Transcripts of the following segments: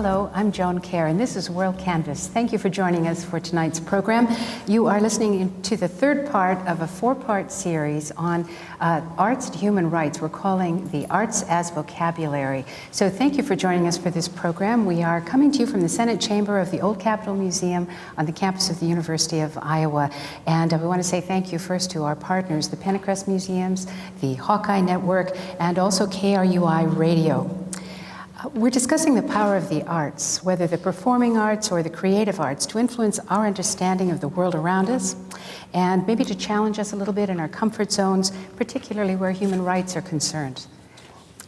Hello, I'm Joan Kjaer, and this is WorldCanvass. Thank you for joining us for tonight's program. You are listening to the third part of a four-part series on arts and human rights. We're calling the Arts as Vocabulary. So thank you for joining us for this program. We are coming to you from the Senate Chamber of the Old Capitol Museum on the campus of the University of Iowa. And we want to say thank you first to our partners, the Pentecost Museums, the Hawkeye Network, and also KRUI Radio. We're discussing the power of the arts, whether the performing arts or the creative arts, to influence our understanding of the world around us, and maybe to challenge us a little bit in our comfort zones, particularly where human rights are concerned.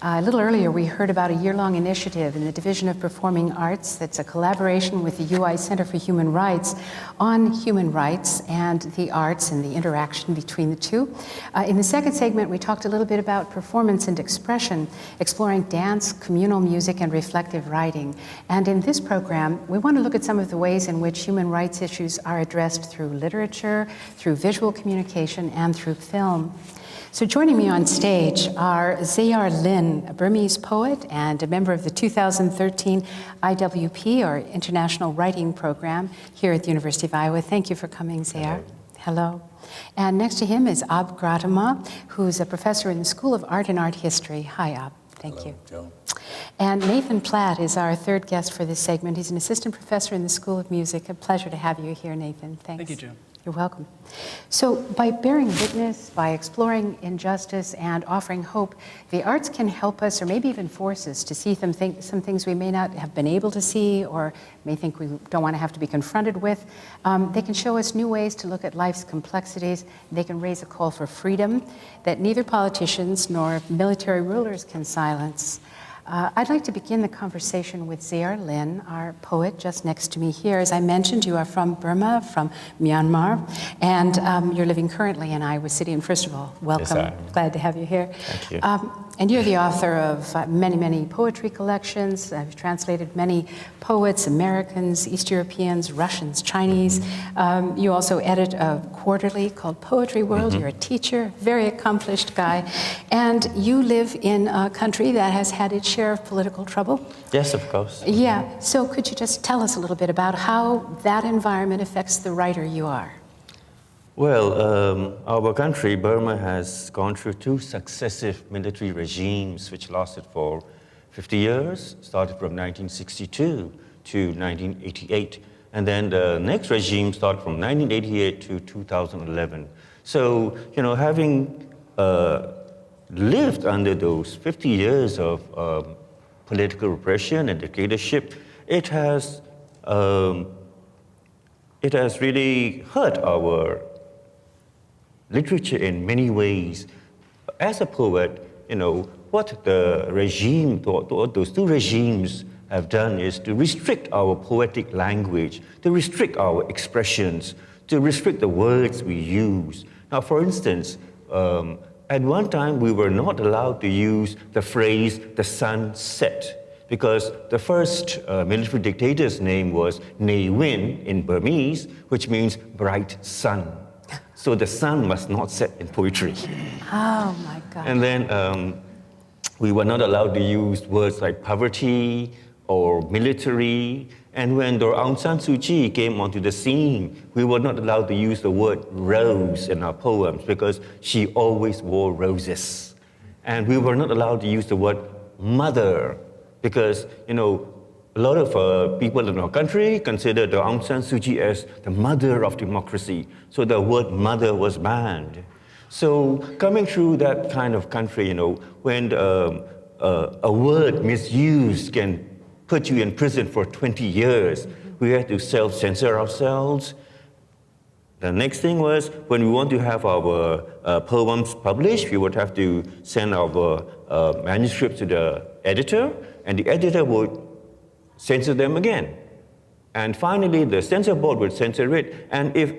A little earlier, we heard about a year-long initiative in the Division of Performing Arts that's a collaboration with the UI Center for Human Rights on human rights and the arts and the interaction between the two. In the second segment, we talked a little bit about performance and expression, exploring dance, communal music, and reflective writing. And in this program, we want to look at some of the ways in which human rights issues are addressed through literature, through visual communication, and through film. So joining me on stage are Kjaer, a Burmese poet and a member of the 2013 IWP, or International Writing Program, here at the University of Iowa. Thank you for coming, Kjaer. Hello. And next to him is Gratima, who's a professor in the School of Art and Art History. Hi, Ab. Thank Hello, you. Joan. And Nathan Platt is our third guest for this segment. He's an assistant professor in the School of Music. A pleasure to have you here, Nathan. Thanks. Thank you, Joan. You're welcome. So by bearing witness, by exploring injustice and offering hope, the arts can help us, or maybe even force us, to see some things we may not have been able to see or may think we don't want to have to be confronted with. They can show us new ways to look at life's complexities. They can raise a call for freedom that neither politicians nor military rulers can silence. I'd like to begin the conversation with Kjaer, our poet, just next to me here. As I mentioned, you are from Burma, from Myanmar, and you're living currently in Iowa City. And first of all, welcome. Yes, glad to have you here. Thank you. And you're the author of many, many poetry collections. I've translated many poets, Americans, East Europeans, Russians, Chinese. You also edit a quarterly called Poetry World. You're a teacher, very accomplished guy. And you live in a country that has had its share of political trouble. Yes, of course. Yeah, so could you just tell us a little bit about how that environment affects the writer you are? Well, our country, Burma, has gone through two successive military regimes which lasted for 50 years, started from 1962 to 1988. And then the next regime started from 1988 to 2011. So, you know, having lived under those 50 years of political repression and dictatorship, it has really hurt our literature in many ways. As a poet, you know, what the regime, what those two regimes have done is to restrict our poetic language, to restrict our expressions, to restrict the words we use. Now, for instance, at one time we were not allowed to use the phrase, the sun set, because the first military dictator's name was Ne Win in Burmese, which means bright sun. So the sun must not set in poetry. Oh my God. And then we were not allowed to use words like poverty or military. And when Aung San Suu Kyi came onto the scene, we were not allowed to use the word rose in our poems because she always wore roses. And we were not allowed to use the word mother because, you know, a lot of people in our country consider Aung San Suu Kyi as the mother of democracy. So the word mother was banned. So coming through that kind of country, you know, when a word misused can put you in prison for 20 years, we had to self-censor ourselves. The next thing was, when we want to have our poems published, we would have to send our manuscripts to the editor, and the editor would censor them again. And finally, the censor board would censor it, and if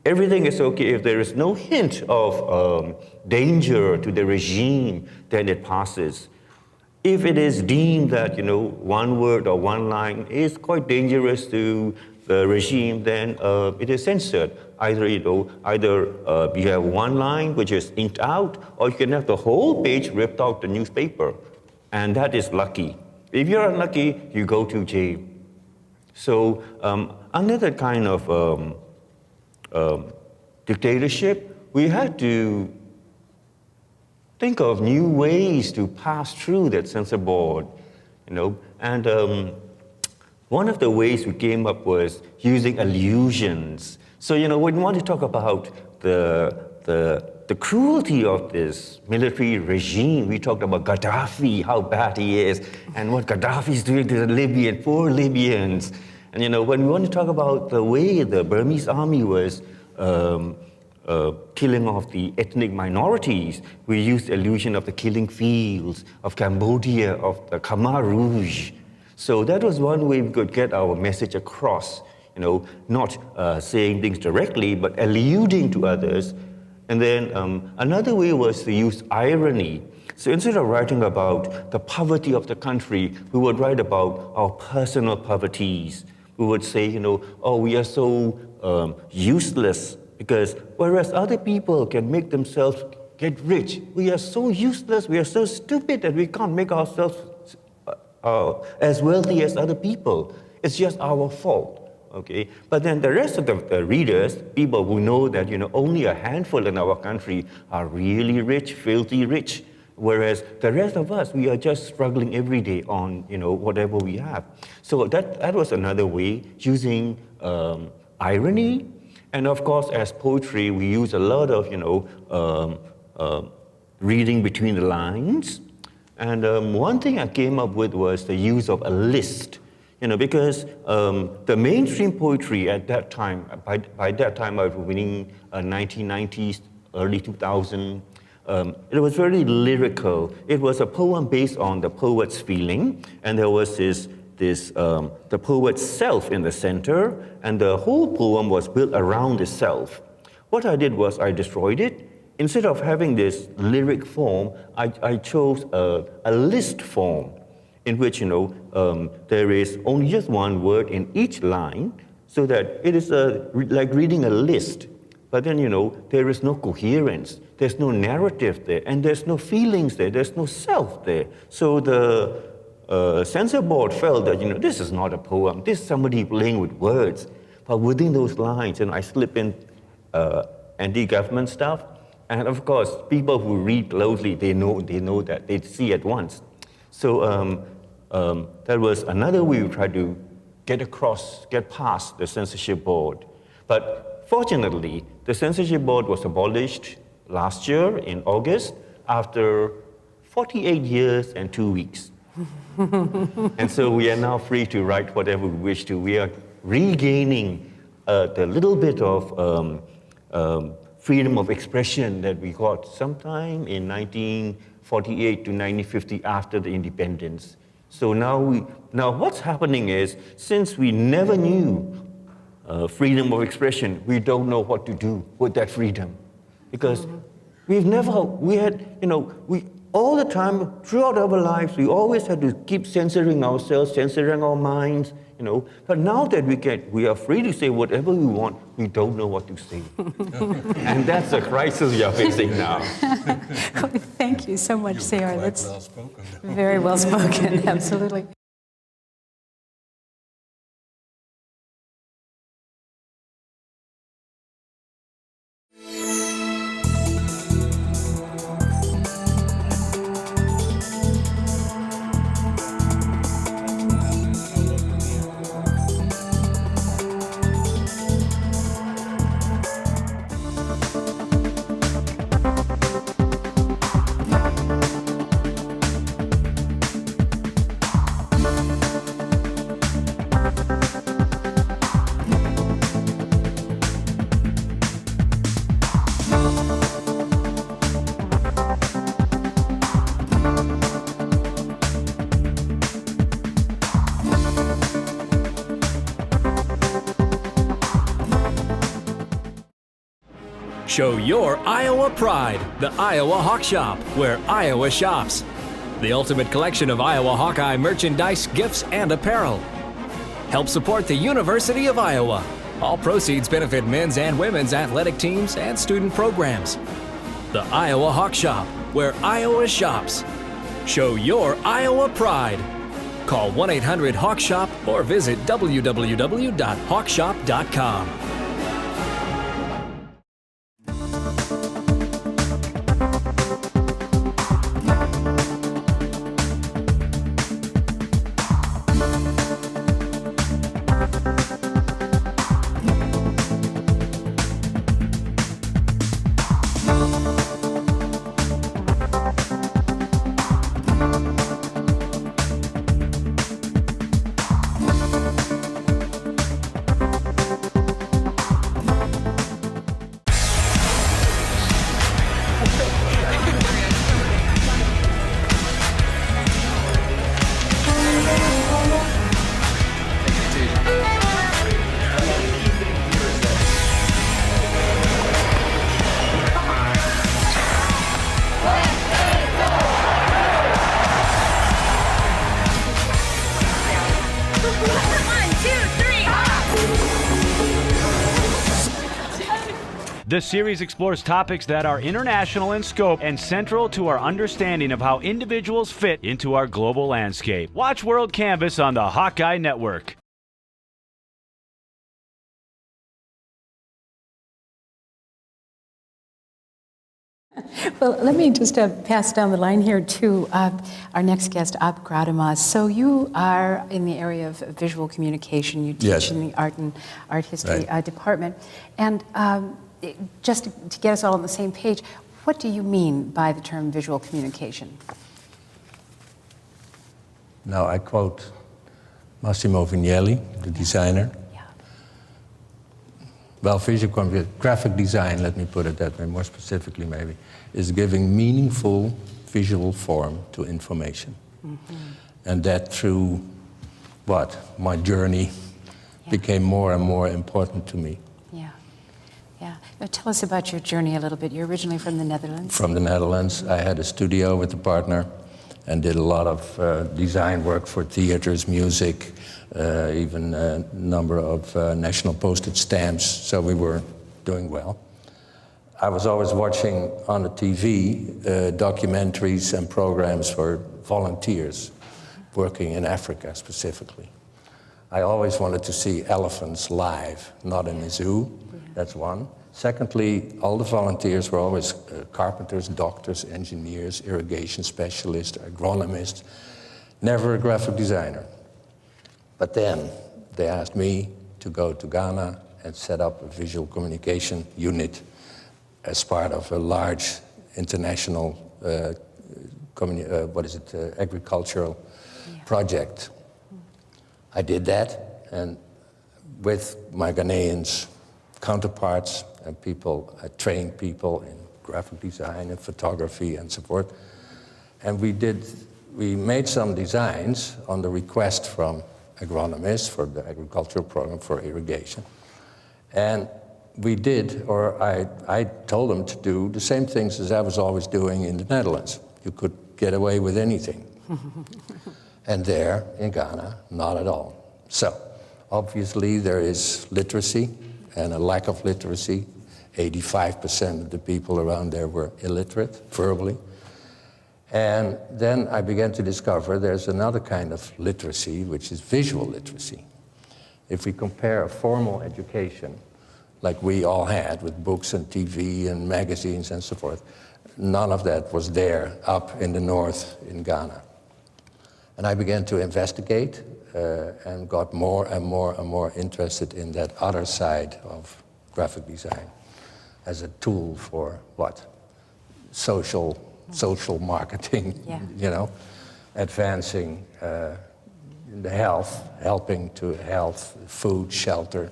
everything is okay, if there is no hint of danger to the regime, then it passes. If it is deemed that, you know, one word or one line is quite dangerous to the regime, then it is censored. Either, you know, you have one line which is inked out, or you can have the whole page ripped out the newspaper, and that is lucky. If you're unlucky, you go to jail. So under that kind of dictatorship, we had to think of new ways to pass through that censor board, And one of the ways we came up was using allusions. So, when we want to talk about the cruelty of this military regime, we talked about Gaddafi, how bad he is, and what Gaddafi is doing to the poor Libyans. And when we want to talk about the way the Burmese army was killing off the ethnic minorities, we used allusion of the killing fields of Cambodia, of the Khmer Rouge. So that was one way we could get our message across, not saying things directly, but alluding to others. And then another way was to use irony. So instead of writing about the poverty of the country, we would write about our personal poverties. We would say, oh, we are so useless, because whereas other people can make themselves get rich, we are so useless, we are so stupid that we can't make ourselves as wealthy as other people. It's just our fault. Okay, but then the rest of the readers, people who know that only a handful in our country are really rich, filthy rich, whereas the rest of us, we are just struggling every day on whatever we have. So that was another way, using irony, and of course as poetry we use a lot of reading between the lines. And one thing I came up with was the use of a list. Because the mainstream poetry at that time, by that time I was reading 1990s, early 2000s, it was very lyrical. It was a poem based on the poet's feeling, and there was the poet's self in the center, and the whole poem was built around the self. What I did was I destroyed it. Instead of having this lyric form, I chose a list form, in which there is only just one word in each line, so that it is like reading a list. But then there is no coherence, there's no narrative there, and there's no feelings there, there's no self there. So the censor board felt that this is not a poem, this is somebody playing with words. But within those lines, I slip in anti-government stuff, and of course people who read closely, they know that, they see at once. So that was another way we tried to get past the censorship board. But fortunately, the censorship board was abolished last year in August after 48 years and 2 weeks. And so we are now free to write whatever we wish to. We are regaining the little bit of freedom of expression that we got sometime in 1948 to 1950 after the independence. So now what's happening is, since we never knew freedom of expression, we don't know what to do with that freedom. Because we all the time, throughout our lives, we always had to keep censoring ourselves, censoring our minds, But now that we are free to say whatever we want, we don't know what to say. And that's the crisis we are facing now. Thank you so much, Kjaer. That's well spoken. Very well spoken, absolutely. Show your Iowa pride, the Iowa Hawk Shop, where Iowa shops. The ultimate collection of Iowa Hawkeye merchandise, gifts, and apparel. Help support the University of Iowa. All proceeds benefit men's and women's athletic teams and student programs. The Iowa Hawk Shop, where Iowa shops. Show your Iowa pride. Call 1-800-HAWK-SHOP or visit www.hawkshop.com. This series explores topics that are international in scope and central to our understanding of how individuals fit into our global landscape. Watch WorldCanvass on the Hawkeye Network. Well, let me just pass down the line here to our next guest, Gratima. So you are in the area of visual communication. You teach Yes. in the art and art history Right. department. And just to get us all on the same page, what do you mean by the term visual communication? Now, I quote Massimo Vignelli, the designer. Yeah. Well, graphic design, let me put it that way, more specifically maybe, is giving meaningful visual form to information. And that through what? My journey became more and more important to me. Yeah. Yeah. Now tell us about your journey a little bit. You're originally from the Netherlands. From the Netherlands, I had a studio with a partner and did a lot of design work for theaters, music, even a number of national postage stamps, so we were doing well. I was always watching on the TV documentaries and programs for volunteers working in Africa specifically. I always wanted to see elephants live, not in a zoo, that's one. Secondly, all the volunteers were always carpenters, doctors, engineers, irrigation specialists, agronomists, never a graphic designer. But then they asked me to go to Ghana and set up a visual communication unit as part of a large international agricultural project. I did that, and with my Ghanaians counterparts and people, I trained people in graphic design and photography and so forth. And we made some designs on the request from agronomists for the agricultural program for irrigation. And we did, or I told them to do the same things as I was always doing in the Netherlands. You could get away with anything. And there, in Ghana, not at all. So, obviously there is literacy and a lack of literacy. 85% of the people around there were illiterate, verbally. And then I began to discover there's another kind of literacy, which is visual literacy. If we compare a formal education, like we all had with books and TV and magazines and so forth, none of that was there up in the north in Ghana. And I began to investigate and got more and more and more interested in that other side of graphic design as a tool for what? Social marketing, you know, advancing the health, helping to health, food, shelter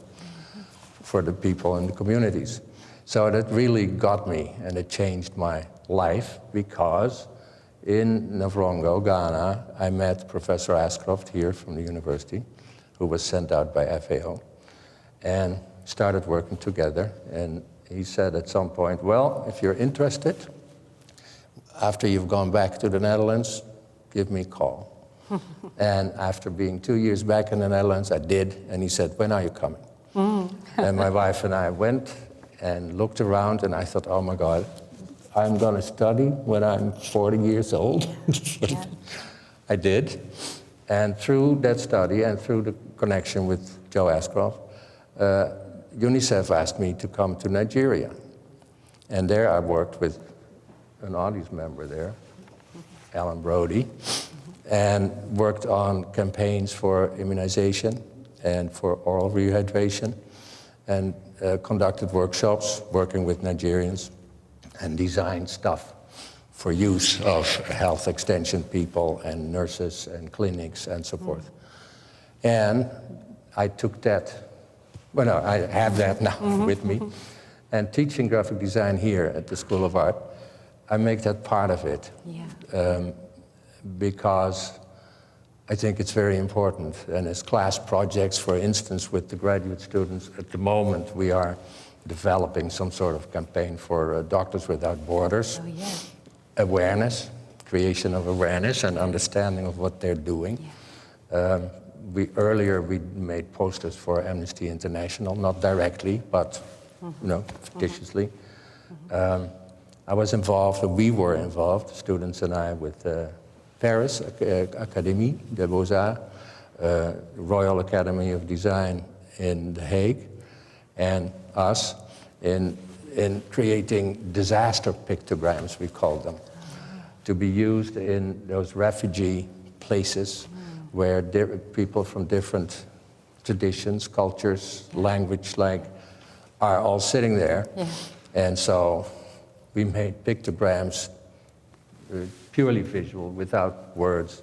for the people in the communities. So that really got me, and it changed my life, because in Navrongo, Ghana, I met Professor Ashcroft here from the university, who was sent out by FAO, and started working together. And he said at some point, well, if you're interested, after you've gone back to the Netherlands, give me a call. And after being 2 years back in the Netherlands, I did, and he said, when are you coming? And my wife and I went and looked around, and I thought, oh my God, I'm going to study when I'm 40 years old. I did. And through that study and through the connection with Joe Ashcroft, UNICEF asked me to come to Nigeria. And there I worked with an audience member there, Alan Brody, and worked on campaigns for immunization and for oral rehydration, and conducted workshops working with Nigerians and designed stuff for use of health extension people and nurses and clinics and so forth. And I took that, well, no, I have that now with me. And teaching graphic design here at the School of Art, I make that part of it. Because I think it's very important. And as class projects, for instance, with the graduate students, at the moment we are developing some sort of campaign for Doctors Without Borders. Awareness, creation of awareness and understanding of what they're doing. Earlier we made posters for Amnesty International, not directly, but fictitiously. I was involved, or we were involved, students and I, with Paris Académie des Beaux-Arts, Royal Academy of Design in The Hague, and us in creating disaster pictograms, we called them, to be used in those refugee places where people from different traditions, cultures, language, are all sitting there. And so we made pictograms, purely visual, without words,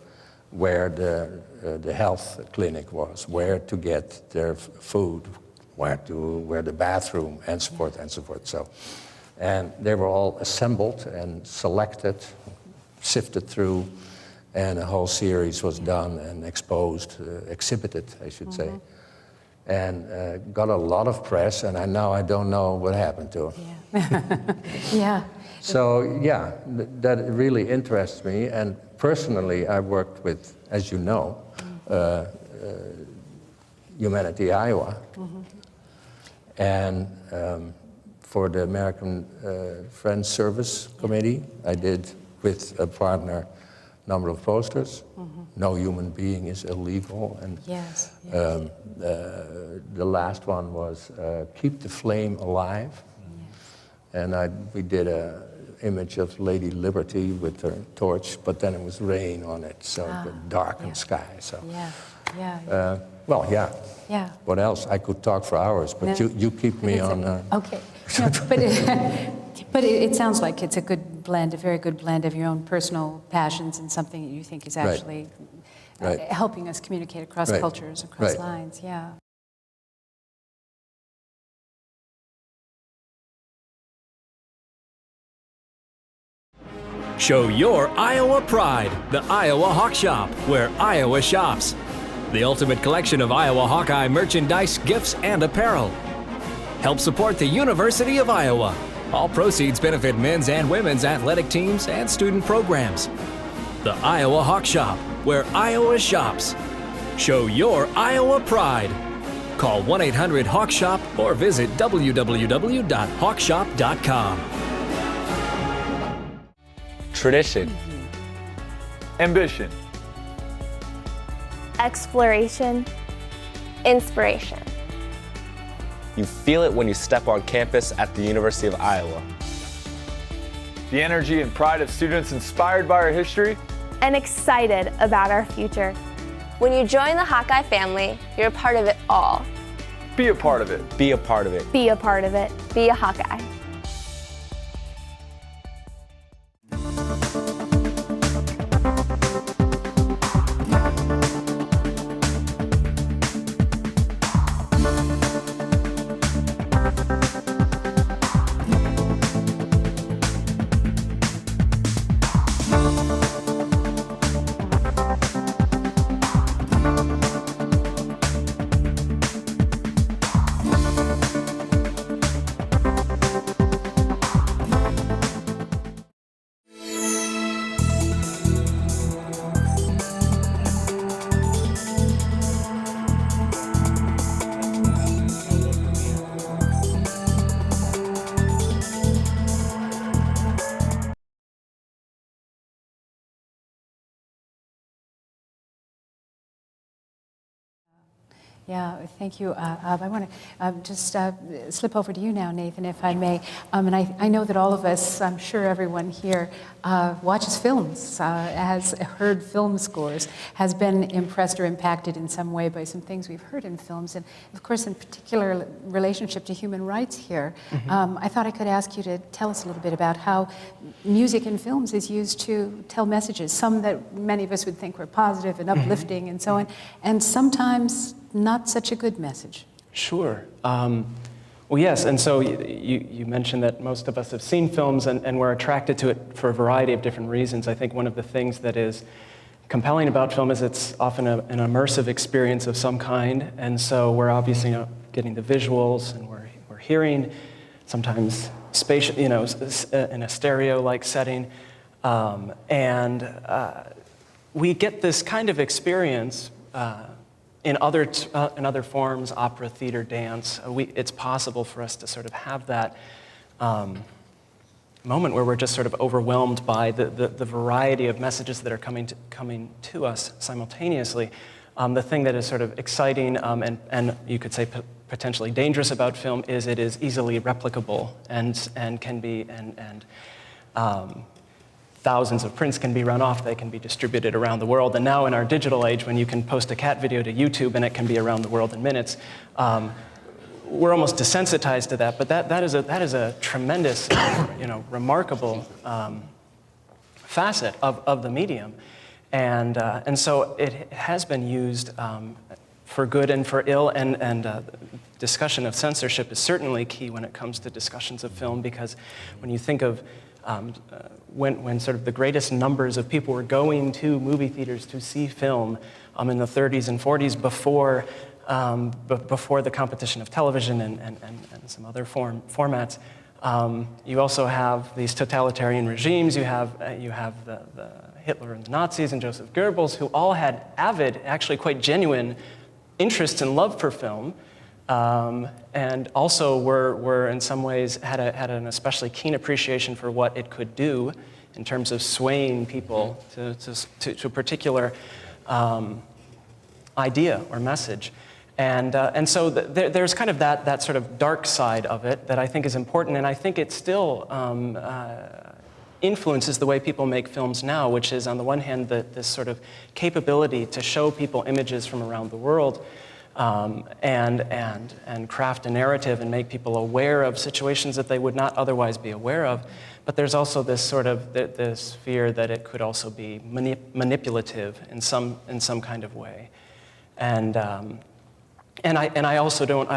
where the health clinic was, where to get their food, where the bathroom, and so forth and so forth. So, and they were all assembled and selected, sifted through, and a whole series was done and exposed, exhibited, I should say, and got a lot of press. And now I don't know what happened to it. So yeah, that really interests me. And personally, I worked with, as you know, Humanity Iowa. And for the American Friends Service Committee, I did with a partner number of posters. No human being is illegal. And the last one was Keep the Flame Alive. And we did an image of Lady Liberty with her torch, but then it was rain on it, so the darkened sky. So. Well, what else? I could talk for hours, but you keep me on... Okay. No, but it sounds like it's a good blend, a very good blend of your own personal passions and something that you think is actually helping us communicate across cultures, across lines. Show your Iowa pride, the Iowa Hawk Shop, where Iowa shops. The ultimate collection of Iowa Hawkeye merchandise, gifts, and apparel. Help support the University of Iowa. All proceeds benefit men's and women's athletic teams and student programs. The Iowa Hawk Shop, where Iowa shops. Show your Iowa pride. Call 1-800-HAWK-SHOP or visit www.hawkshop.com. Tradition. Ambition. Exploration. Inspiration. You feel it when you step on campus at the University of Iowa. The energy and pride of students inspired by our history. And excited about our future. When you join the Hawkeye family, you're a part of it all. Be a part of it. Be a part of it. Be a part of it. Be a Hawkeye. Yeah, thank you, I want to just slip over to you now, Nathan, if I may. And I know that all of us, I'm sure everyone here, watches films, has heard film scores, has been impressed or impacted in some way by some things we've heard in films. And of course, in particular relationship to human rights here, I thought I could ask you to tell us a little bit about how music in films is used to tell messages, some that many of us would think were positive and uplifting and so on, and sometimes not such a good message. Sure. Well, yes, and so you mentioned that most of us have seen films and we're attracted to it for a variety of different reasons. I think one of the things that is compelling about film is it's often an immersive experience of some kind, and so we're obviously getting the visuals and we're hearing, sometimes spatial, in a stereo-like setting, and we get this kind of experience in other forms, opera, theater, dance. It's possible for us to sort of have that moment where we're just sort of overwhelmed by the variety of messages that are coming to us simultaneously. The thing that is sort of exciting and you could say potentially dangerous about film is it is easily replicable and can be thousands of prints can be run off, they can be distributed around the world. And now in our digital age, when you can post a cat video to YouTube and it can be around the world in minutes, we're almost desensitized to that. But that is a tremendous, remarkable facet of the medium. And so it has been used for good and for ill, and discussion of censorship is certainly key when it comes to discussions of film, because when you think of when sort of the greatest numbers of people were going to movie theaters to see film in the 30s and 40s before the competition of television and some other formats, you also have these totalitarian regimes. You have the Hitler and the Nazis and Joseph Goebbels, who all had avid, actually quite genuine interest and love for film. And also were in some ways had an especially keen appreciation for what it could do in terms of swaying people to a particular idea or message. And so there's kind of that sort of dark side of it that I think is important, and I think it still influences the way people make films now, which is on the one hand this sort of capability to show people images from around the world, and craft a narrative and make people aware of situations that they would not otherwise be aware of. But there's also this sort of this fear that it could also be manipulative in some kind of way, and I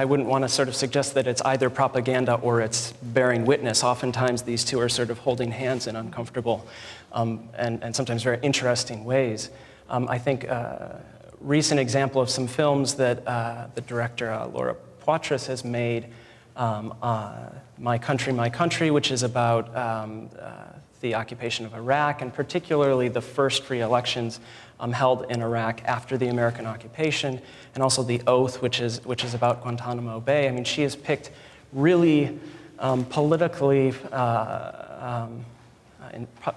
wouldn't want to sort of suggest that it's either propaganda or it's bearing witness. Oftentimes these two are sort of holding hands in uncomfortable and sometimes very interesting ways. I think recent example of some films that the director Laura Poitras has made, My Country, which is about the occupation of Iraq, and particularly the first free elections held in Iraq after the American occupation, and also The Oath, which is about Guantanamo Bay. I mean, she has picked really politically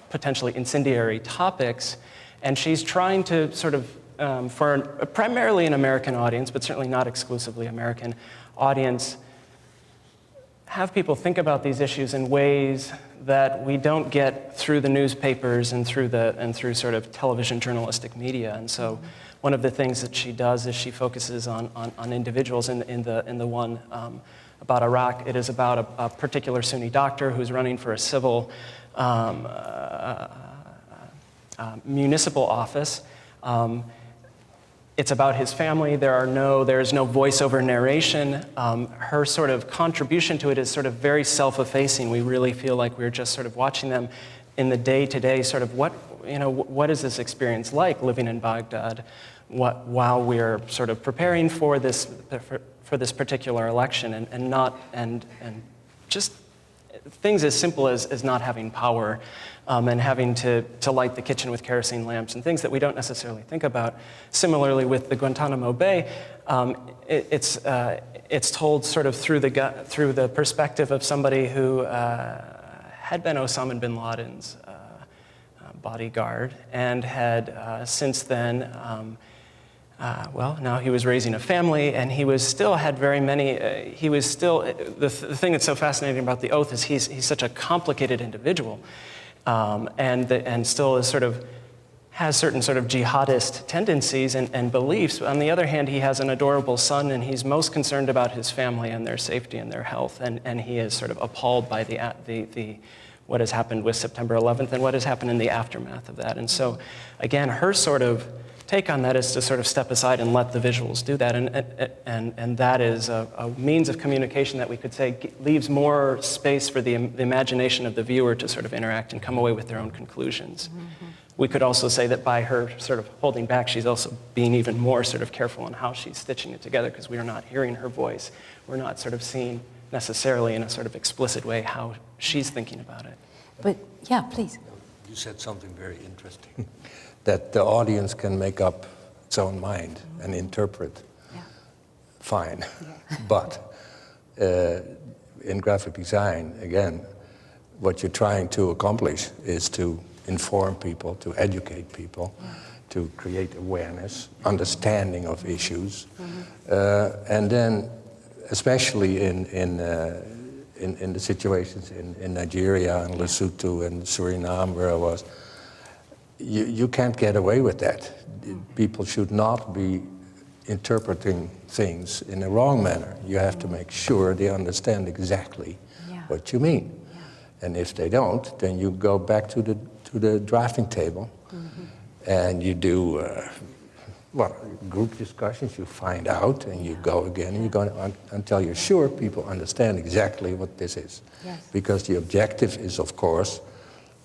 potentially incendiary topics, and she's trying to sort of for primarily an American audience, but certainly not exclusively American audience, have people think about these issues in ways that we don't get through the newspapers and through sort of television journalistic media. And so one of the things that she does is she focuses on individuals. In the one about Iraq, it is about a particular Sunni doctor who's running for a civil municipal office. It's about his family. There is no voiceover narration. Her sort of contribution to it is sort of very self-effacing. We really feel like we're just sort of watching them in the day-to-day sort of what is this experience like living in Baghdad while we're sort of preparing for this particular election and just things as simple as not having power and having to light the kitchen with kerosene lamps and things that we don't necessarily think about. Similarly with the Guantanamo Bay, it's told sort of through the perspective of somebody who had been Osama bin Laden's bodyguard and had since then well, now he was raising a family, and he was still had very many, he was still, the thing that's so fascinating about the oath is he's such a complicated individual, and still is sort of, has certain sort of jihadist tendencies and beliefs. On the other hand, he has an adorable son, and he's most concerned about his family and their safety and their health, and he is sort of appalled by the what has happened with September 11th and what has happened in the aftermath of that. And so, again, her sort of take on that is to sort of step aside and let the visuals do that, and that is a means of communication that we could say leaves more space for the imagination of the viewer to sort of interact and come away with their own conclusions. Mm-hmm. We could also say that by her sort of holding back, she's also being even more sort of careful in how she's stitching it together, because we are not hearing her voice. We're not sort of seeing necessarily in a sort of explicit way how she's thinking about it. But yeah, please. You said something very interesting, that the audience can make up its own mind and interpret. Yeah. Fine. Yeah. But in graphic design, again, what you're trying to accomplish is to inform people, to educate people, to create awareness, understanding of issues, and then, especially in the situations in Nigeria and Lesotho and Suriname, where I was, you can't get away with that. People should not be interpreting things in a wrong manner. You have to make sure they understand exactly what you mean. And if they don't, then you go back to the drafting table, and you do group discussions. You find out, and you go again, and you go until you're sure people understand exactly what this is. Yes. Because the objective is, of course,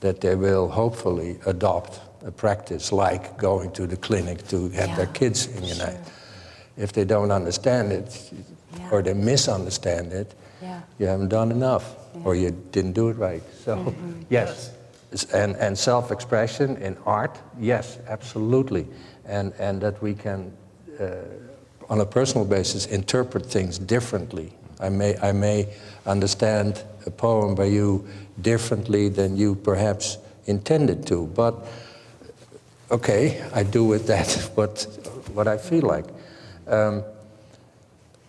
that they will hopefully adopt a practice like going to the clinic to have their kids immunized. Sure. If they don't understand it, or they misunderstand it, you haven't done enough, or you didn't do it right. So, yes. And self-expression in art, yes, absolutely. And that we can, on a personal basis, interpret things differently. I may understand a poem by you differently than you perhaps intended to, but okay, I do with that what I feel like.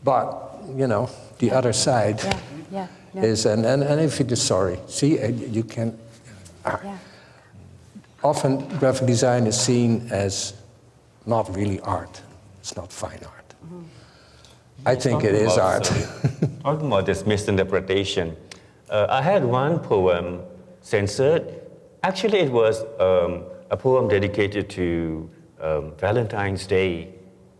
But, you know, the other side is, and if you just, sorry, see, you can, often graphic design is seen as not really art. It's not fine art. I think it is art. Talking about this misinterpretation, I had one poem censored. Actually, it was a poem dedicated to Valentine's Day.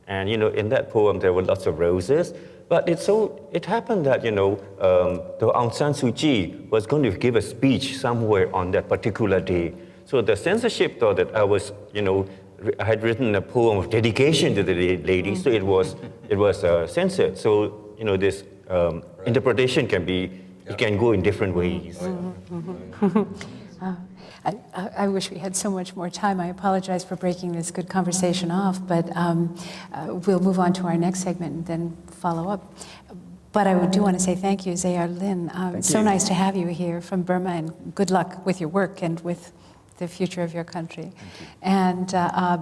And, you know, in that poem, there were lots of roses. But it happened that, you know, the Aung San Suu Kyi was going to give a speech somewhere on that particular day. So the censorship thought that I was, you know, I had written a poem of dedication to the lady, so it was censored. So, you know, this interpretation can be, it can go in different ways. I wish we had so much more time. I apologize for breaking this good conversation off, but we'll move on to our next segment and then follow up. But I do want to say thank you, Kjaer Lin. It's so nice to have you here from Burma, and good luck with your work and with the future of your country. And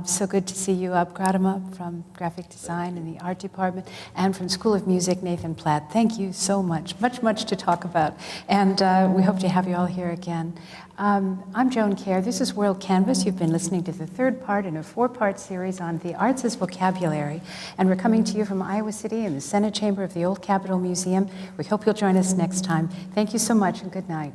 so good to see you up, Gratima, from graphic design in the art department, and from School of Music, Nathan Platt. Thank you so much. Much to talk about. And we hope to have you all here again. I'm Joan Kjaer. This is WorldCanvass. You've been listening to the third part in a 4-part series on the arts as vocabulary. And we're coming to you from Iowa City in the Senate Chamber of the Old Capitol Museum. We hope you'll join us next time. Thank you so much, and good night.